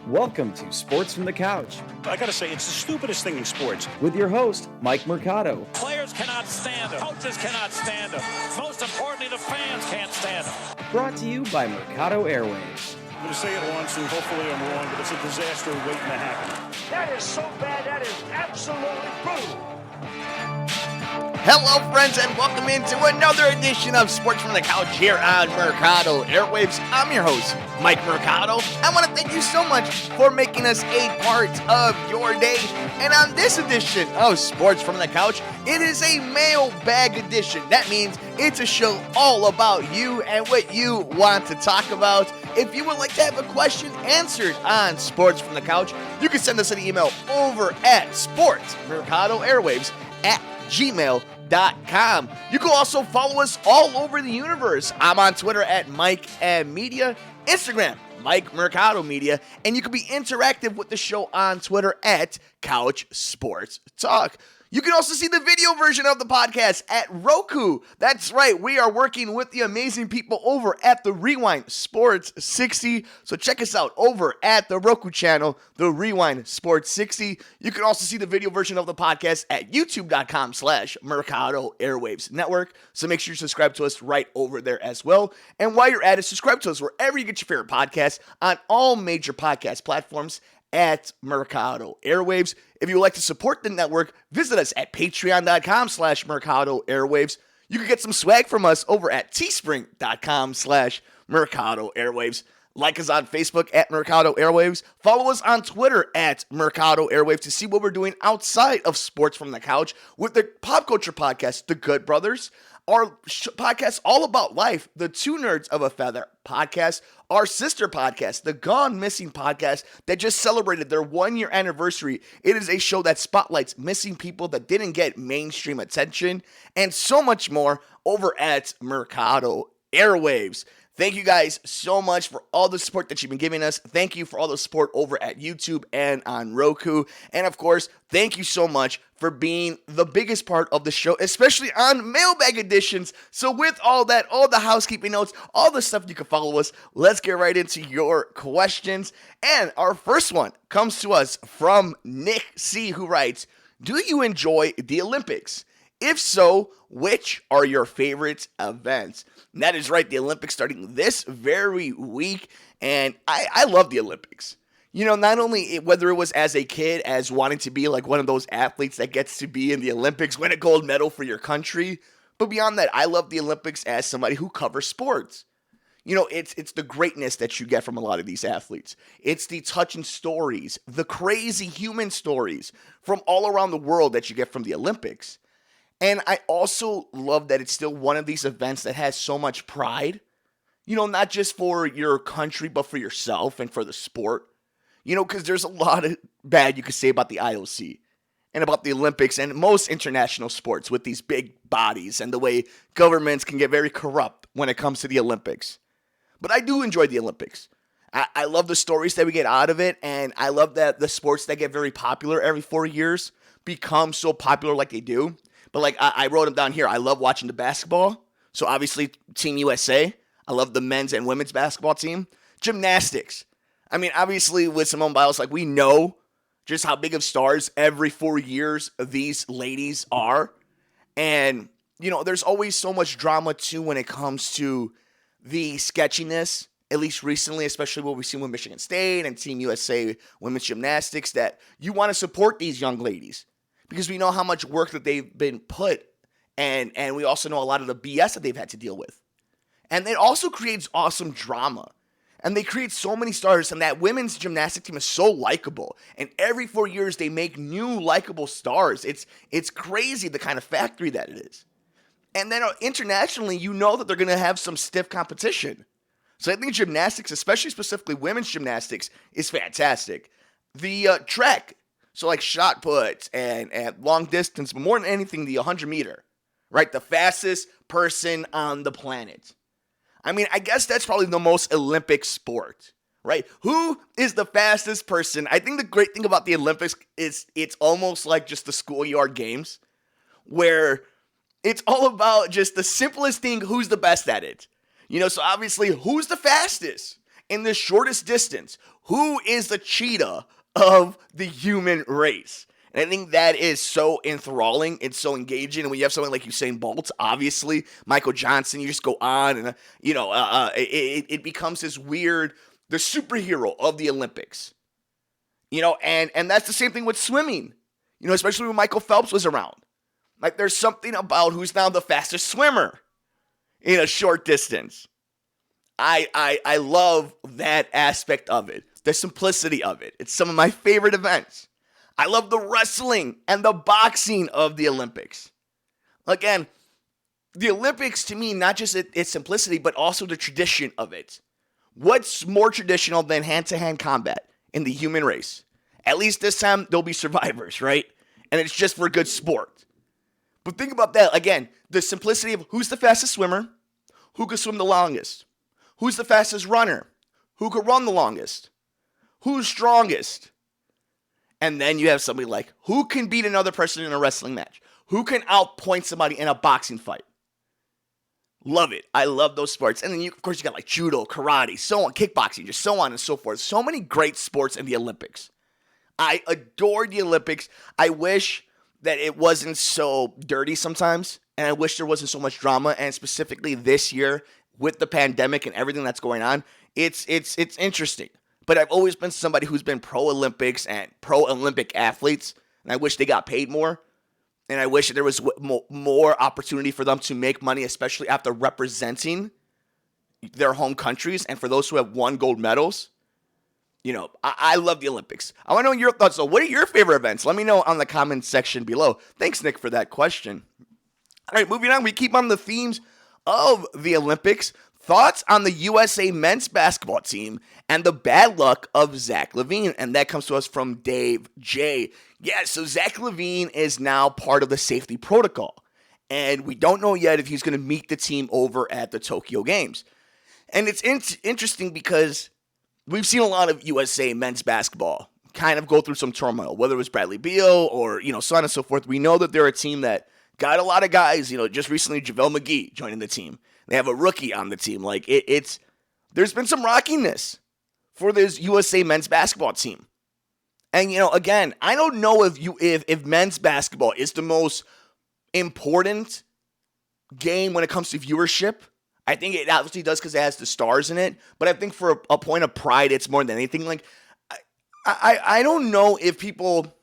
Welcome to Sports from the Couch. I gotta say, it's the stupidest thing in sports. With your host, Mike Mercado. Players cannot stand him. Coaches cannot stand him. Most importantly, the fans can't stand him. Brought to you by Mercado Airwaves. I'm gonna say it once, and hopefully I'm wrong, but it's a disaster waiting to happen. That is so bad, that is absolutely brutal. Hello, friends, and welcome into another edition of Sports from the Couch here on Mercado Airwaves. I'm your host, Mike Mercado. I want to thank you so much for making us a part of your day. And on this edition of Sports from the Couch, it is a mailbag edition. That means it's a show all about you and what you want to talk about. If you would like to have a question answered on Sports from the Couch, you can send us an email over at sportsmercadoairwaves@gmail.com. You can also follow us all over the universe. I'm on Twitter at Mike M Media, Instagram, Mike Mercado Media, and you can be interactive with the show on Twitter at Couch Sports Talk. You can also see the video version of the podcast at ROKU. That's right, we are working with the amazing people over at the Rewind Sports 60. So check us out over at the Roku channel, the Rewind Sports 60. You can also see the video version of the podcast at youtube.com/Mercado Airwaves Network. So make sure you subscribe to us right over there as well. And while you're at it, subscribe to us wherever you get your favorite podcasts on all major podcast platforms at Mercado Airwaves. If you would like to support the network, visit us at patreon.com/Mercado Airwaves. You can get some swag from us over at teespring.com/Mercado Airwaves. Like us on Facebook at Mercado Airwaves. Follow us on Twitter at Mercado Airwaves to see what we're doing outside of Sports from the Couch with the pop culture podcast, The Good Brothers. Our podcast all about life, the Two Nerds of a Feather podcast, our sister podcast, the Gone Missing podcast that just celebrated their 1-year anniversary. It is a show that spotlights missing people that didn't get mainstream attention, and so much more over at Mercado Airwaves. Thank you guys so much for all the support that you've been giving us. Thank you for all the support over at YouTube and on Roku. And of course, thank you so much for being the biggest part of the show, especially on mailbag editions. So with all that, all the housekeeping notes, all the stuff you can follow us, let's get right into your questions. And our first one comes to us from Nick C., who writes, "Do you enjoy the Olympics? If so, which are your favorite events?" And that is right, the Olympics starting this very week, and I love the Olympics. You know, not only whether it was as a kid, as wanting to be like one of those athletes that gets to be in the Olympics, win a gold medal for your country, but beyond that, I love the Olympics as somebody who covers sports. You know, it's the greatness that you get from a lot of these athletes. It's the touching stories, the crazy human stories from all around the world that you get from the Olympics. And I also love that it's still one of these events that has so much pride, you know, not just for your country, but for yourself and for the sport. You know, because there's a lot of bad you could say about the IOC and about the Olympics and most international sports with these big bodies and the way governments can get very corrupt when it comes to the Olympics. But I do enjoy the Olympics. I love the stories that we get out of it, and I love that the sports that get very popular every 4 years become so popular like they do. But like I wrote them down here. I love watching the basketball. So obviously Team USA. I love the men's and women's basketball team. Gymnastics. I mean, obviously with Simone Biles, like we know just how big of stars every 4 years these ladies are. And, you know, there's always so much drama too when it comes to the sketchiness, at least recently, especially what we've seen with Michigan State and Team USA women's gymnastics, that you want to support these young ladies. Because we know how much work that they've been put, and we also know a lot of the BS that they've had to deal with. And it also creates awesome drama. And they create so many stars, and that women's gymnastic team is so likable. And every 4 years, they make new likable stars. It's crazy the kind of factory that it is. And then internationally, you know that they're going to have some stiff competition. So I think gymnastics, especially specifically women's gymnastics, is fantastic. The track, so like shot put and long distance, but more than anything, the 100 meter, right? The fastest person on the planet. I mean, I guess that's probably the most Olympic sport, right? Who is the fastest person? I think the great thing about the Olympics is it's almost like just the schoolyard games where it's all about just the simplest thing, who's the best at it. You know, so obviously, who's the fastest? in the shortest distance, who is the cheetah of the human race? And I think that is so enthralling. It's so engaging. And when you have someone like Usain Bolt, obviously, Michael Johnson, you just go on and, it becomes this weird, the superhero of the Olympics. And that's the same thing with swimming, especially when Michael Phelps was around. Like, there's something about who's now the fastest swimmer in a short distance. I love that aspect of it, the simplicity of it. It's some of my favorite events. I love the wrestling and the boxing of the Olympics. Again, the Olympics, to me, not just its simplicity, but also the tradition of it. What's more traditional than hand-to-hand combat in the human race? At least this time, there'll be survivors, right? And it's just for good sport. But think about that, again, the simplicity of who's the fastest swimmer, who could swim the longest, who's the fastest runner, who could run the longest, who's strongest. And then you have somebody like, who can beat another person in a wrestling match? Who can outpoint somebody in a boxing fight? Love it. I love those sports. And then, of course, you got like judo, karate, so on, kickboxing, just so on and so forth. So many great sports in the Olympics. I adore the Olympics. I wish that it wasn't so dirty sometimes. And I wish there wasn't so much drama. And specifically this year with the pandemic and everything that's going on, it's interesting. But I've always been somebody who's been pro-Olympics and pro-Olympic athletes, and I wish they got paid more, and I wish that there was more opportunity for them to make money, especially after representing their home countries, and for those who have won gold medals. I love the Olympics. I want to know your thoughts, though. What are your favorite events? Let me know on the comments section below. Thanks, Nick, for that question. All right, moving on. We keep on the themes of the Olympics. Thoughts on the USA men's basketball team and the bad luck of Zach Lavine. And that comes to us from Dave J. Yeah, so Zach Lavine is now part of the safety protocol. And we don't know yet if he's going to meet the team over at the Tokyo Games. And it's interesting because we've seen a lot of USA men's basketball kind of go through some turmoil, whether it was Bradley Beal or, so on and so forth. We know that they're a team that got a lot of guys, just recently JaVale McGee joining the team. They have a rookie on the team. Like, there's been some rockiness for this USA men's basketball team. And, again, I don't know if men's basketball is the most important game when it comes to viewership. I think it obviously does because it has the stars in it. But I think for a point of pride, it's more than anything. Like, I don't know if people...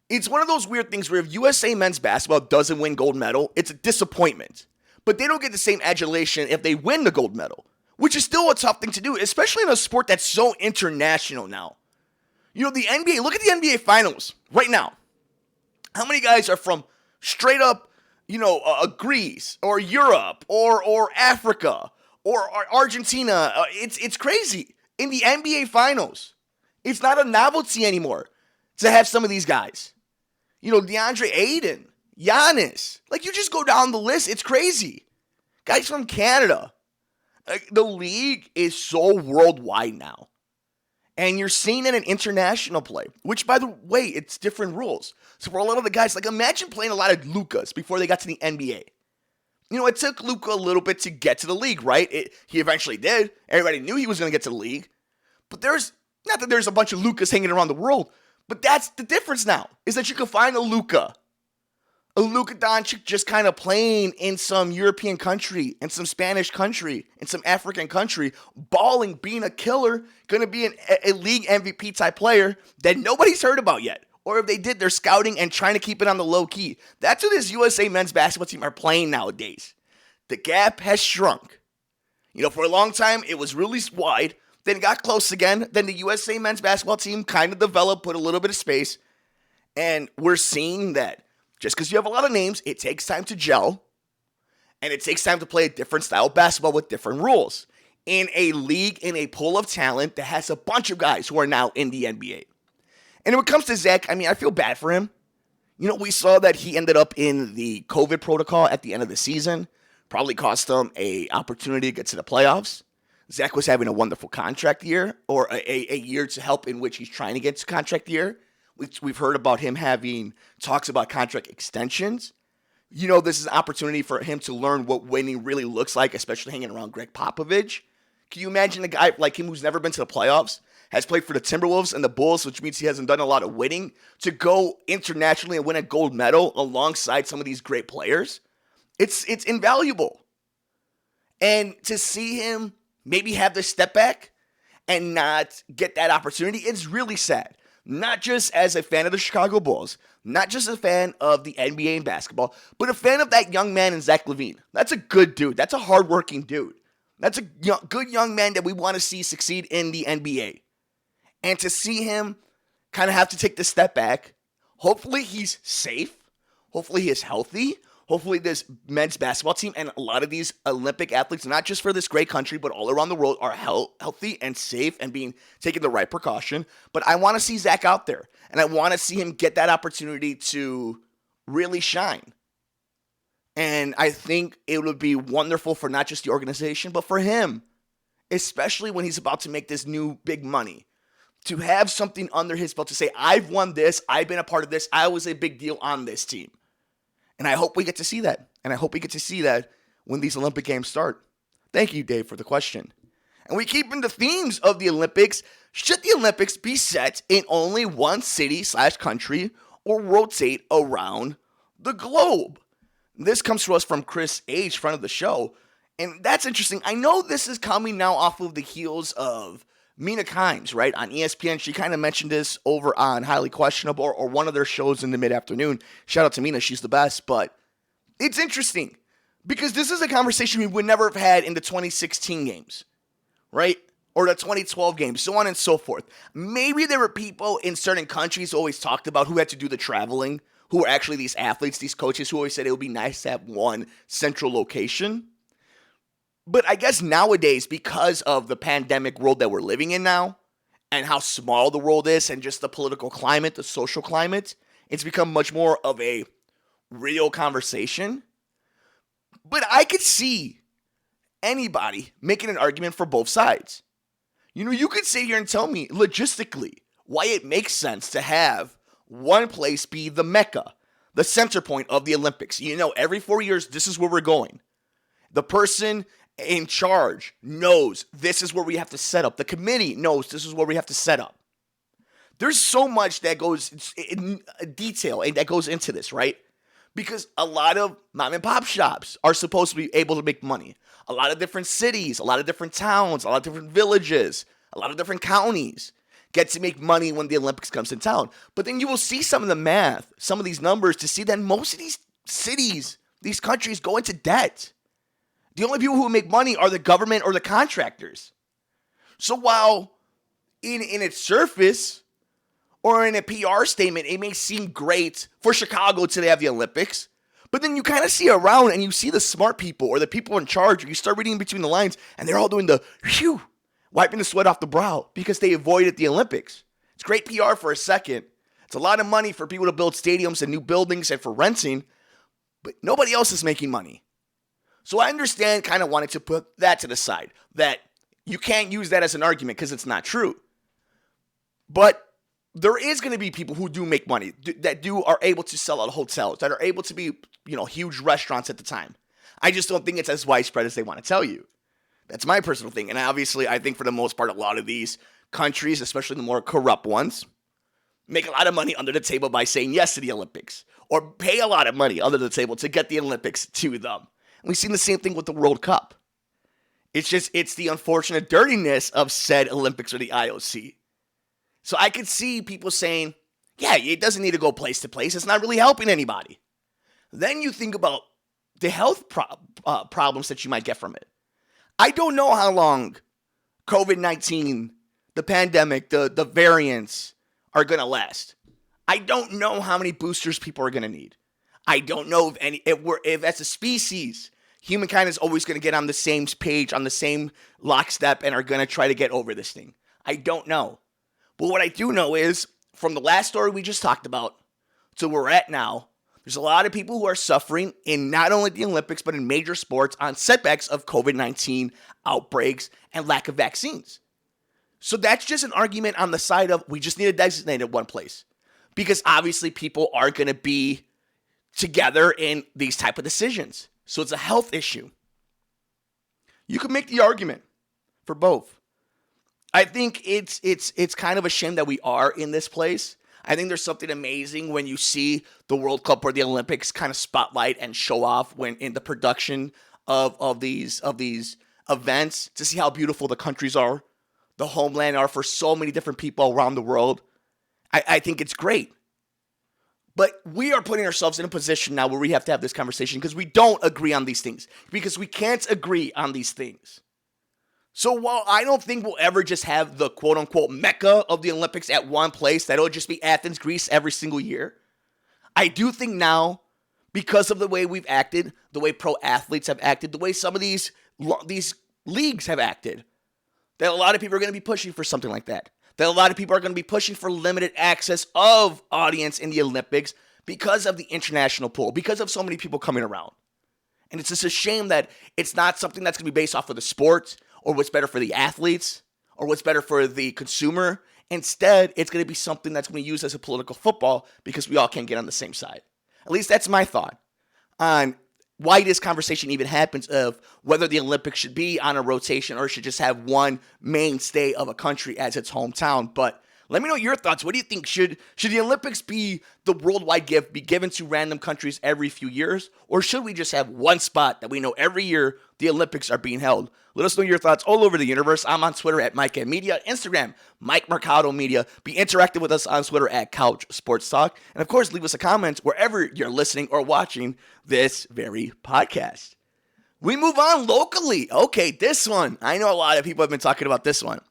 It's one of those weird things where if USA men's basketball doesn't win gold medal, it's a disappointment. But they don't get the same adulation if they win the gold medal, which is still a tough thing to do, especially in a sport that's so international now. The NBA, look at the NBA Finals right now. How many guys are from straight up, Greece or Europe or Africa or Argentina? It's crazy. In the NBA Finals, it's not a novelty anymore to have some of these guys. DeAndre Ayton, Giannis. Like, you just go down the list. It's crazy. Guys from Canada. The league is so worldwide now. And you're seeing it in international play, which, by the way, it's different rules. So for a lot of the guys, like, imagine playing a lot of Lukas before they got to the NBA. It took Luka a little bit to get to the league, right? He eventually did. Everybody knew he was going to get to the league. But not that there's a bunch of Lukas hanging around the world, but that's the difference now, is that you can find a Luka Doncic just kind of playing in some European country, in some Spanish country, in some African country, balling, being a killer, going to be a league MVP type player that nobody's heard about yet. Or if they did, they're scouting and trying to keep it on the low key. That's what this USA men's basketball team are playing nowadays. The gap has shrunk. For a long time, it was really wide. Then it got close again. Then the USA men's basketball team kind of developed, put a little bit of space. And we're seeing that just because you have a lot of names, it takes time to gel. And it takes time to play a different style of basketball with different rules. In a league, in a pool of talent that has a bunch of guys who are now in the NBA. And when it comes to Zach, I feel bad for him. We saw that he ended up in the COVID protocol at the end of the season. Probably cost him an opportunity to get to the playoffs. Zach was having a wonderful contract year, or a year to help in which he's trying to get to contract year. We've heard about him having talks about contract extensions. This is an opportunity for him to learn what winning really looks like, especially hanging around Greg Popovich. Can you imagine a guy like him who's never been to the playoffs, has played for the Timberwolves and the Bulls, which means he hasn't done a lot of winning, to go internationally and win a gold medal alongside some of these great players? It's invaluable. And to see him maybe have this step back and not get that opportunity, it's really sad. Not just as a fan of the Chicago Bulls, not just a fan of the NBA and basketball, but a fan of that young man in Zach Lavine. That's a good dude. That's a hardworking dude. That's a good young man that we want to see succeed in the NBA. And to see him kind of have to take this step back, hopefully he's safe. Hopefully he is healthy. Hopefully this men's basketball team and a lot of these Olympic athletes, not just for this great country, but all around the world, are healthy and safe and taking the right precaution. But I want to see Zach out there, and I want to see him get that opportunity to really shine. And I think it would be wonderful for not just the organization, but for him, especially when he's about to make this new big money. To have something under his belt to say, I've won this, I've been a part of this, I was a big deal on this team. And I hope we get to see that. And I hope we get to see that when these Olympic Games start. Thank you, Dave, for the question. And we keep in the themes of the Olympics. Should the Olympics be set in only one city/country or rotate around the globe? This comes to us from Chris H., friend of the show. And that's interesting. I know this is coming now off of the heels of Mina Kimes, right, on ESPN. She kind of mentioned this over on Highly Questionable or one of their shows in the mid-afternoon. Shout out to Mina. She's the best. But it's interesting because this is a conversation we would never have had in the 2016 games, right, or the 2012 games, so on and so forth. Maybe there were people in certain countries who always talked about who had to do the traveling, who were actually these athletes, these coaches who always said it would be nice to have one central location. But I guess nowadays, because of the pandemic world that we're living in now, and how small the world is, and just the political climate, the social climate, it's become much more of a real conversation. But I could see anybody making an argument for both sides. You know, you could sit here and tell me logistically why it makes sense to have one place be the Mecca, the center point of the Olympics. You know, every 4 years, this is where we're going. The person in charge knows this is where we have to set up. The committee knows this is where we have to set up. There's so much that goes in detail and that goes into this, right? Because a lot of mom and pop shops are supposed to be able to make money. A lot of different cities, a lot of different towns, a lot of different villages, a lot of different counties get to make money when the Olympics comes in town. But then you will see some of the math, some of these numbers to see that most of these cities, these countries go into debt. The only people who make money are the government or the contractors. So while in its surface or in a PR statement, it may seem great for Chicago to have the Olympics, but then you kind of see around and you see the smart people or the people in charge, or you start reading between the lines and they're all doing the whew, wiping the sweat off the brow because they avoided the Olympics. It's great PR for a second. It's a lot of money for people to build stadiums and new buildings and for renting, but nobody else is making money. So I understand kind of wanting to put that to the side, that you can't use that as an argument because it's not true. But there is going to be people who do make money, that are able to sell out hotels, that are able to be, huge restaurants at the time. I just don't think it's as widespread as they want to tell you. That's my personal thing. And obviously, I think for the most part, a lot of these countries, especially the more corrupt ones, make a lot of money under the table by saying yes to the Olympics, or pay a lot of money under the table to get the Olympics to them. We've seen the same thing with the World Cup. It's the unfortunate dirtiness of said Olympics or the IOC. So I could see people saying, yeah, it doesn't need to go place to place. It's not really helping anybody. Then you think about the health problems that you might get from it. I don't know how long COVID-19, the pandemic, the variants are going to last. I don't know how many boosters people are going to need. I don't know if as a species, humankind is always going to get on the same page, on the same lockstep, and are going to try to get over this thing. I don't know. But what I do know is, from the last story we just talked about to where we're at now, there's a lot of people who are suffering in not only the Olympics, but in major sports on setbacks of COVID-19 outbreaks and lack of vaccines. So that's just an argument on the side of we just need to designate it one place. Because obviously people are going to be together in these type of decisions. So it's a health issue. You could make the argument for both. I think it's kind of a shame that we are in this place. I think there's something amazing when you see the World Cup or the Olympics kind of spotlight and show off when in the production of these events, to see how beautiful the countries are, the homeland are for so many different people around the world. I think it's great. But we are putting ourselves in a position now where we have to have this conversation because we don't agree on these things. Because we can't agree on these things. So while I don't think we'll ever just have the quote-unquote mecca of the Olympics at one place, that it'll just be Athens, Greece every single year, I do think now, because of the way we've acted, the way pro athletes have acted, the way some of these leagues have acted, that a lot of people are going to be pushing for something like that. That a lot of people are going to be pushing for limited access of audience in the Olympics because of the international pool, because of so many people coming around. And it's just a shame that it's not something that's going to be based off of the sport or what's better for the athletes or what's better for the consumer. Instead, it's going to be something that's going to be used as a political football because we all can't get on the same side. At least that's my thought on why this conversation even happens of whether the Olympics should be on a rotation or should just have one mainstay of a country as its hometown. But let me know your thoughts. What do you think? Should the Olympics be the worldwide gift, be given to random countries every few years? Or should we just have one spot that we know every year the Olympics are being held? Let us know your thoughts all over the universe. I'm on Twitter at Mike M Media, Instagram, Mike Mercado Media. Be interactive with us on Twitter at Couch Sports Talk. And of course, leave us a comment wherever you're listening or watching this very podcast. We move on locally. Okay, this one. I know a lot of people have been talking about this one.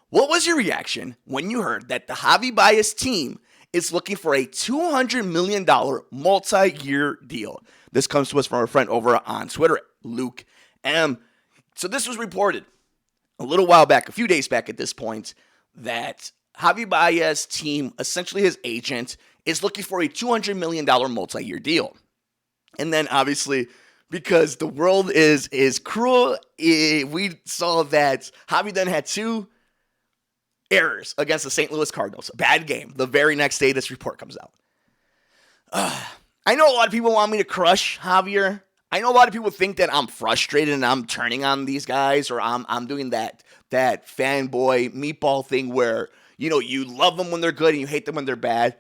What was your reaction when you heard that the Javy Baez team is looking for a $200 million multi-year deal? This comes to us from our friend over on Twitter, Luke M. So this was reported a little while back, a few days back at this point, that Javy Baez team, essentially his agent, is looking for a $200 million multi-year deal. And then obviously, because the world is cruel, we saw that Javy then had two errors against the St. Louis Cardinals. A bad game. The very next day this report comes out. I know a lot of people want me to crush Javier. I know a lot of people think that I'm frustrated and I'm turning on these guys, or I'm doing that fanboy meatball thing where, you love them when they're good and you hate them when they're bad.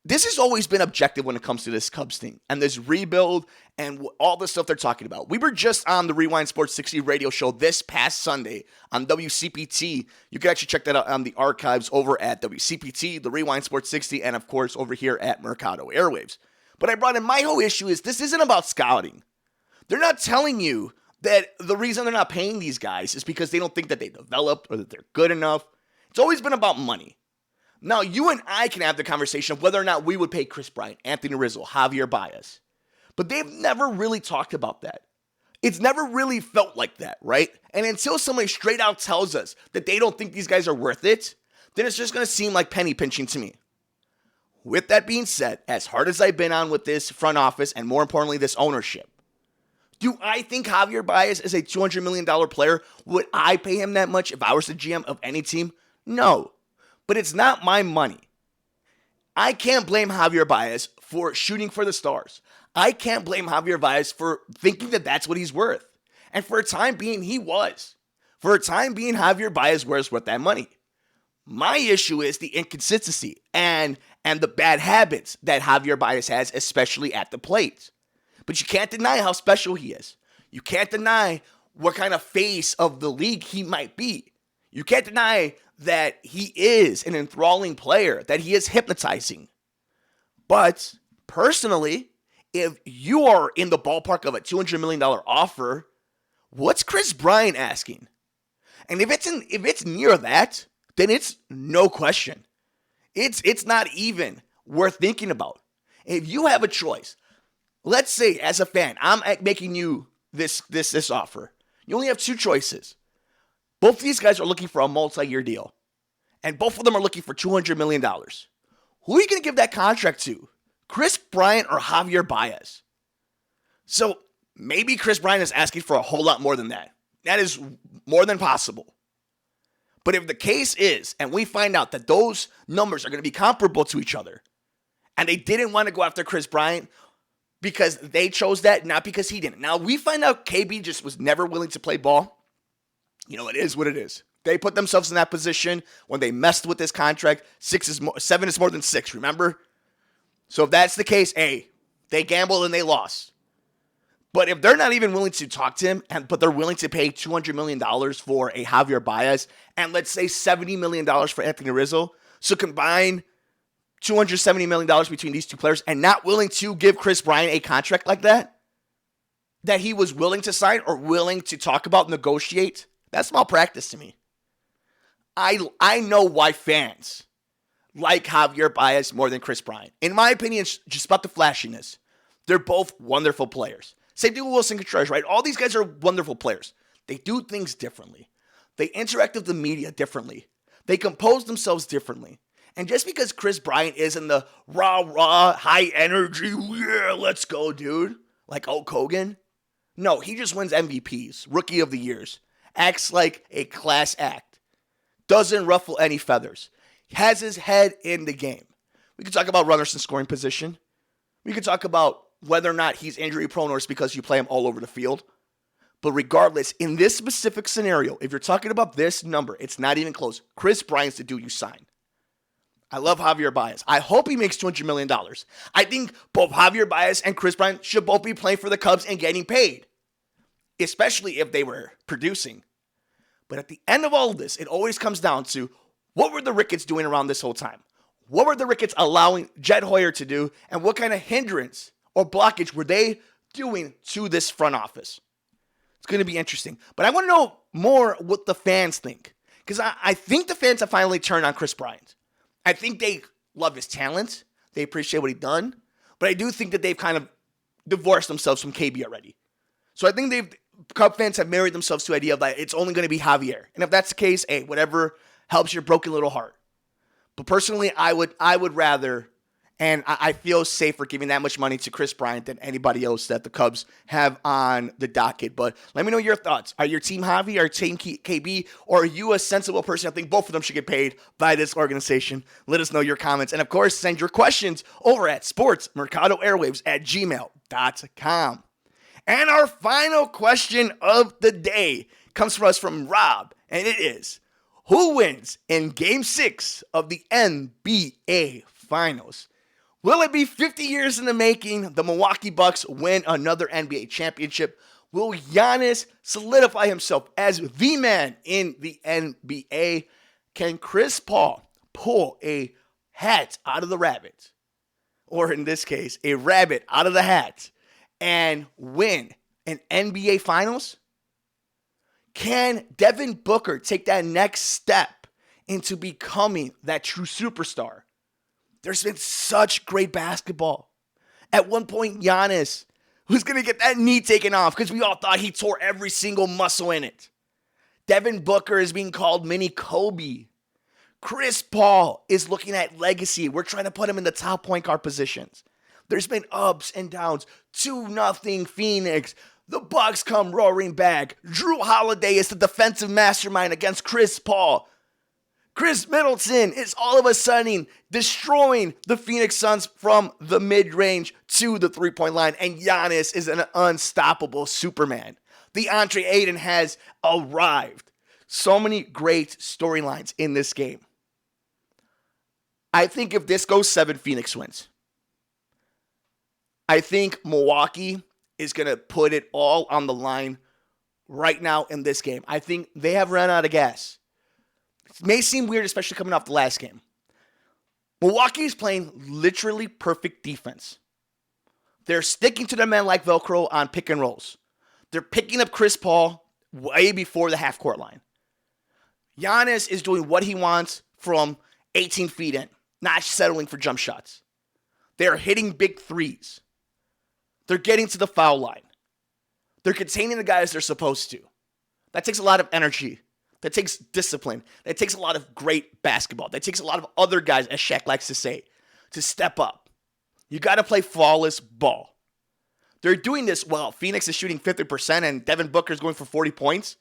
This has always been objective when it comes to this Cubs thing and this rebuild and all the stuff they're talking about. We were just on the Rewind Sports 60 radio show this past Sunday on WCPT. You can actually check that out on the archives over at WCPT, the Rewind Sports 60, and of course over here at Mercado Airwaves. But I brought in my whole issue is this isn't about scouting. They're not telling you that the reason they're not paying these guys is because they don't think that they developed or that they're good enough. It's always been about money. Now, you and I can have the conversation of whether or not we would pay Chris Bryant, Anthony Rizzo, Javier Baez. But they've never really talked about that. It's never really felt like that, right? And until somebody straight out tells us that they don't think these guys are worth it, then it's just going to seem like penny pinching to me. With that being said, as hard as I've been on with this front office and more importantly, this ownership, do I think Javier Baez is a $200 million player? Would I pay him that much if I was the GM of any team? No. But it's not my money. I can't blame Javier Baez for shooting for the stars. I can't blame Javier Baez for thinking that that's what he's worth. And for a time being, he was. For a time being, Javier Baez was worth that money. My issue is the inconsistency and the bad habits that Javier Baez has, especially at the plate. But you can't deny how special he is. You can't deny what kind of face of the league he might be. You can't deny that he is an enthralling player, that he is hypnotizing. But personally, if you are in the ballpark of a $200 million offer, what's Chris Bryant asking? And if it's near that, then it's no question. It's not even worth thinking about. If you have a choice, let's say as a fan, I'm making you this offer. You only have two choices. Both of these guys are looking for a multi-year deal. And both of them are looking for $200 million. Who are you going to give that contract to? Chris Bryant or Javier Baez? So maybe Chris Bryant is asking for a whole lot more than that. That is more than possible. But if the case is, and we find out that those numbers are going to be comparable to each other, and they didn't want to go after Chris Bryant because they chose that, not because he didn't. Now, we find out KB just was never willing to play ball. It is what it is. They put themselves in that position when they messed with this contract. 7 is more than 6, remember? So if that's the case, they gambled and they lost. But if they're not even willing to talk to him, but they're willing to pay $200 million for a Javy Baez, and let's say $70 million for Anthony Rizzo, so combine $270 million between these two players, and not willing to give Chris Bryant a contract like that he was willing to sign or willing to talk about, negotiate, that's malpractice to me. I know why fans like Javy Baez more than Chris Bryant. In my opinion, it's just about the flashiness. They're both wonderful players. Same thing with Wilson Contreras, right? All these guys are wonderful players. They do things differently. They interact with the media differently. They compose themselves differently. And just because Chris Bryant is in the rah, high energy, yeah, let's go, dude, like Hulk Hogan, no, he just wins MVPs, Rookie of the Years, acts like a class act, doesn't ruffle any feathers, has his head in the game. We could talk about runners in scoring position. We could talk about whether or not he's injury prone or it's because you play him all over the field. But regardless, in this specific scenario, if you're talking about this number, it's not even close. Chris Bryant's the dude you sign. I love Javy Baez. I hope he makes $200 million. I think both Javy Baez and Chris Bryant should both be playing for the Cubs and getting paid, especially if they were producing. But at the end of all of this, it always comes down to, what were the Ricketts doing around this whole time? What were the Ricketts allowing Jed Hoyer to do, and what kind of hindrance or blockage were they doing to this front office? It's going to be interesting. But I want to know more what the fans think, because I think the fans have finally turned on Chris Bryant. I think they love his talent. They appreciate what he's done. But I do think that they've kind of divorced themselves from KB already. So I think Cub fans have married themselves to the idea that it's only going to be Javier. And if that's the case, whatever helps your broken little heart. But personally, I would rather, and I feel safer giving that much money to Chris Bryant than anybody else that the Cubs have on the docket. But let me know your thoughts. Are your team Javi, or team KB, or are you a sensible person? I think both of them should get paid by this organization. Let us know your comments. And of course, send your questions over at sportsmercadoairwaves@gmail.com. And our final question of the day comes from us from Rob, and it is, who wins in Game 6 of the NBA Finals? Will it be 50 years in the making? The Milwaukee Bucks win another NBA championship. Will Giannis solidify himself as the man in the NBA? Can Chris Paul pull a hat out of the rabbit? Or in this case, a rabbit out of the hat and win an NBA Finals? Can Devin Booker take that next step into becoming that true superstar? There's been such great basketball. At one point, Giannis was going to get that knee taken off because we all thought he tore every single muscle in it. Devin Booker is being called mini Kobe. Chris Paul is looking at legacy. We're trying to put him in the top point guard positions. There's been ups and downs. 2-0 Phoenix. The Bucks come roaring back. Drew Holiday is the defensive mastermind against Chris Paul. Chris Middleton is all of a sudden destroying the Phoenix Suns from the mid-range to the three-point line, and Giannis is an unstoppable Superman. DeAndre Ayton has arrived. So many great storylines in this game. I think if this goes 7, Phoenix wins. I think Milwaukee is going to put it all on the line right now in this game. I think they have run out of gas. It may seem weird, especially coming off the last game. Milwaukee is playing literally perfect defense. They're sticking to their men like Velcro on pick and rolls. They're picking up Chris Paul way before the half-court line. Giannis is doing what he wants from 18 feet in, not settling for jump shots. They're hitting big threes. They're getting to the foul line. They're containing the guys they're supposed to. That takes a lot of energy. That takes discipline. That takes a lot of great basketball. That takes a lot of other guys, as Shaq likes to say, to step up. You got to play flawless ball. They're doing this while Phoenix is shooting 50% and Devin Booker is going for 40 points.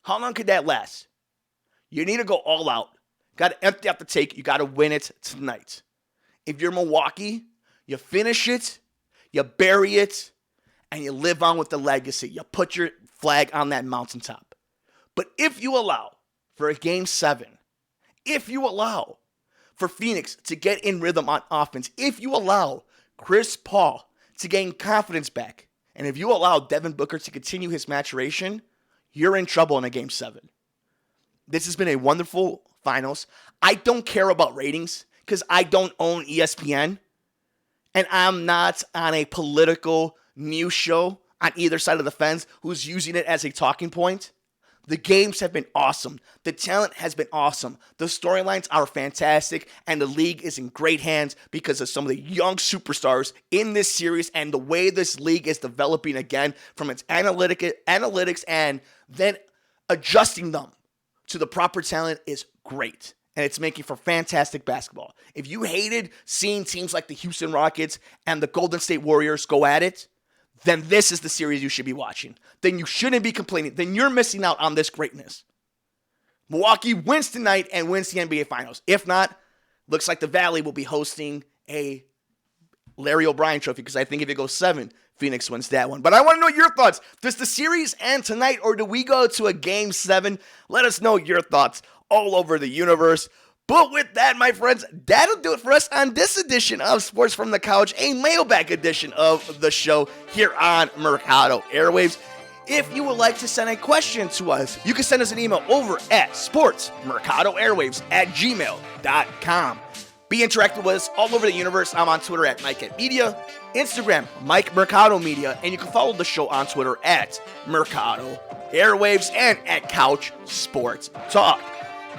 How long could that last? You need to go all out. Got to empty out the tank. You got to win it tonight. If you're Milwaukee, you finish it, you bury it, and you live on with the legacy. You put your flag on that mountaintop. But if you allow for a Game 7, if you allow for Phoenix to get in rhythm on offense, if you allow Chris Paul to gain confidence back, and if you allow Devin Booker to continue his maturation, you're in trouble in a Game 7. This has been a wonderful finals. I don't care about ratings because I don't own ESPN, and I'm not on a political news show on either side of the fence who's using it as a talking point. The games have been awesome. The talent has been awesome. The storylines are fantastic, and the league is in great hands because of some of the young superstars in this series and the way this league is developing again from its analytics and then adjusting them to the proper talent is great. And it's making for fantastic basketball. If you hated seeing teams like the Houston Rockets and the Golden State Warriors go at it, then this is the series you should be watching. Then you shouldn't be complaining. Then you're missing out on this greatness. Milwaukee wins tonight and wins the NBA Finals. If not, looks like the Valley will be hosting a Larry O'Brien trophy because I think if it goes 7, Phoenix wins that one. But I want to know your thoughts. Does the series end tonight or do we go to a Game 7? Let us know your thoughts all over the universe. But with that, my friends, that'll do it for us on this edition of Sports from the Couch, a mailbag edition of the show here on Mercado Airwaves. If you would like to send a question to us, you can send us an email over at sportsmercadoairwaves@gmail.com. Be interactive with us all over the universe. I'm on Twitter at MikeMedia, Instagram, Mike Mercado Media, and you can follow the show on Twitter at Mercado Airwaves and at Couch Sports Talk.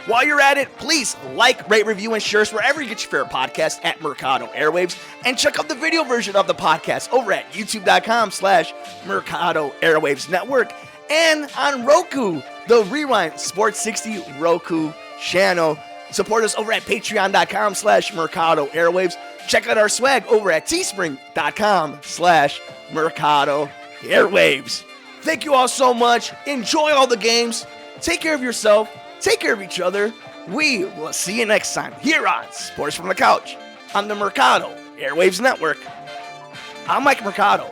While you're at it, please like, rate, review, and share us wherever you get your favorite podcast at Mercado Airwaves. And check out the video version of the podcast over at youtube.com/Mercado Airwaves Network and on Roku, the Rewind Sports 60 Roku channel. Support us over at patreon.com/Mercado Airwaves. Check out our swag over at teespring.com/Mercado Airwaves. Thank you all so much. Enjoy all the games. Take care of yourself. Take care of each other. We will see you next time here on Sports from the Couch on the Mercado Airwaves Network. I'm Mike Mercado.